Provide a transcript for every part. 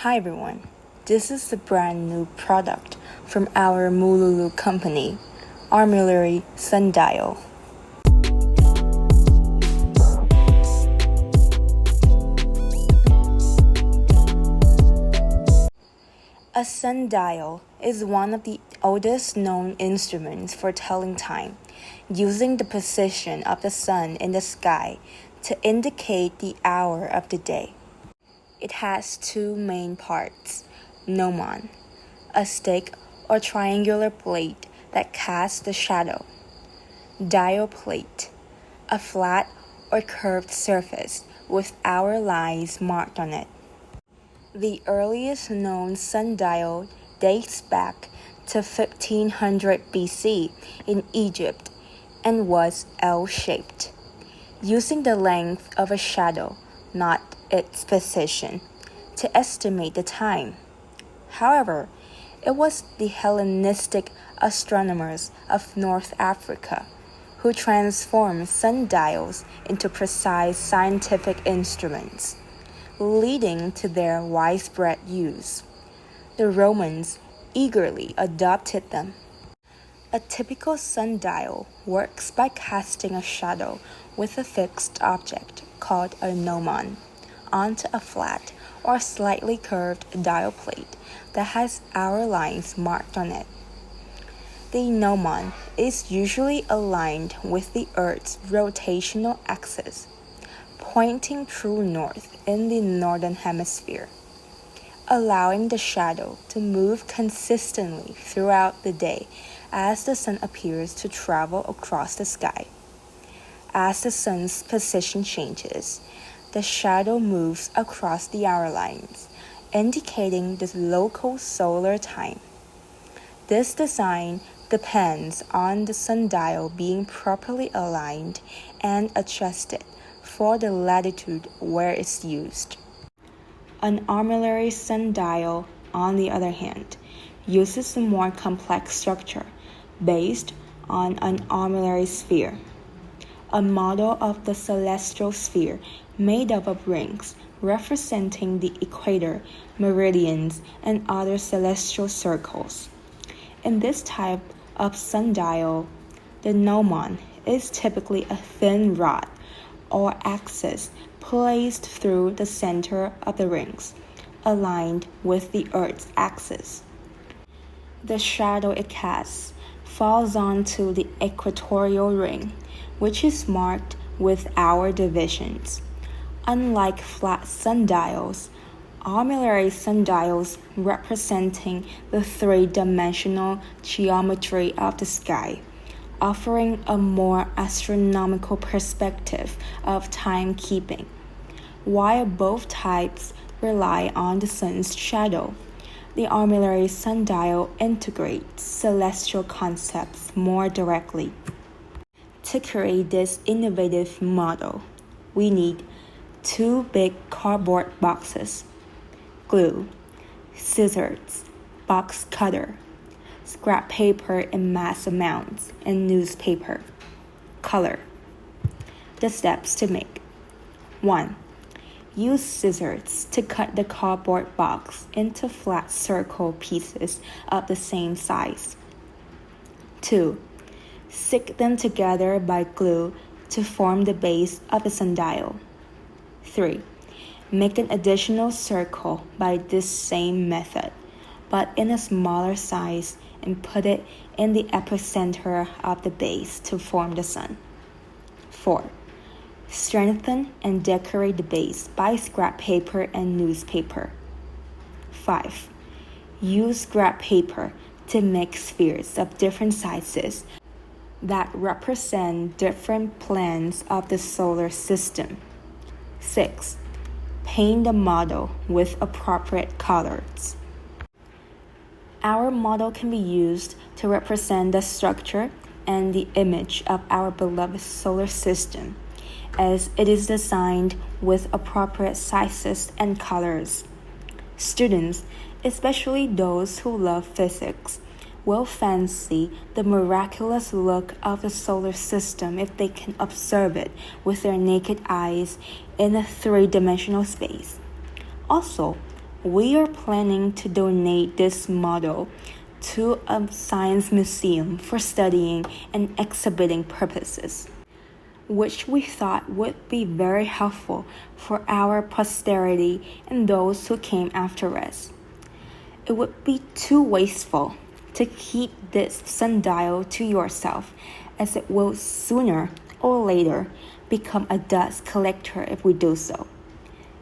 Hi everyone, this is a brand new product from our Mululu company, Armillary Sundial. A sundial is one of the oldest known instruments for telling time, using the position of the sun in the sky to indicate the hour of the day. It has two main parts, gnomon, a stick or triangular plate that casts the shadow, dial plate, a flat or curved surface with hour lines marked on it. The earliest known sundial dates back to 1500 BC in Egypt and was L-shaped, using the length of a shadow, not its position, to estimate the time. However, it was the Hellenistic astronomers of North Africa who transformed sundials into precise scientific instruments, leading to their widespread use. The Romans eagerly adopted them. A typical sundial works by casting a shadow with a fixed object called a gnomon onto a flat or slightly curved dial plate that has hour lines marked on it. The gnomon is usually aligned with the Earth's rotational axis, pointing true north in the northern hemisphere, allowing the shadow to move consistently throughout the day as the sun appears to travel across the sky. As the sun's position changes, the shadow moves across the hour lines, indicating the local solar time. This design depends on the sundial being properly aligned and adjusted for the latitude where it's used. An armillary sundial, on the other hand, uses a more complex structure based on an armillary sphere, a model of the celestial sphere made up of rings representing the equator, meridians, and other celestial circles. In this type of sundial, the gnomon is typically a thin rod or axis placed through the center of the rings, aligned with the Earth's axis. The shadow it casts falls onto the equatorial ring, which is marked with hour divisions. Unlike flat sundials, armillary sundials representing the three-dimensional geometry of the sky, offering a more astronomical perspective of timekeeping. While both types rely on the sun's shadow, the armillary sundial integrates celestial concepts more directly. To create this innovative model, we need two big cardboard boxes, glue, scissors, box cutter, scrap paper in mass amounts, and newspaper. Color. The steps to make. 1. Use scissors to cut the cardboard box into flat circle pieces of the same size. 2. Stick them together by glue to form the base of the sundial. 3. Make an additional circle by this same method, but in a smaller size, and put it in the epicenter of the base to form the sun. 4. Strengthen and decorate the base by scrap paper and newspaper. 5. Use scrap paper to make spheres of different sizes that represent different planes of the solar system. 6. Paint the model with appropriate colors. Our model can be used to represent the structure and the image of our beloved solar system, as it is designed with appropriate sizes and colors. Students, especially those who love physics, will fancy the miraculous look of the solar system if they can observe it with their naked eyes in a three-dimensional space. Also, we are planning to donate this model to a science museum for studying and exhibiting purposes, which we thought would be very helpful for our posterity and those who came after us. It would be too wasteful to keep this sundial to yourself, as it will sooner or later become a dust collector if we do so.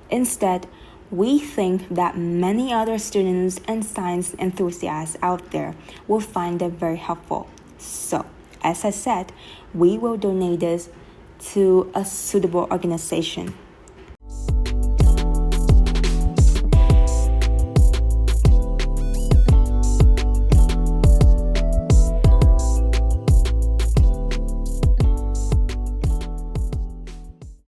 Instead, we think that many other students and science enthusiasts out there will find it very helpful. So, as I said, we will donate this to a suitable organization.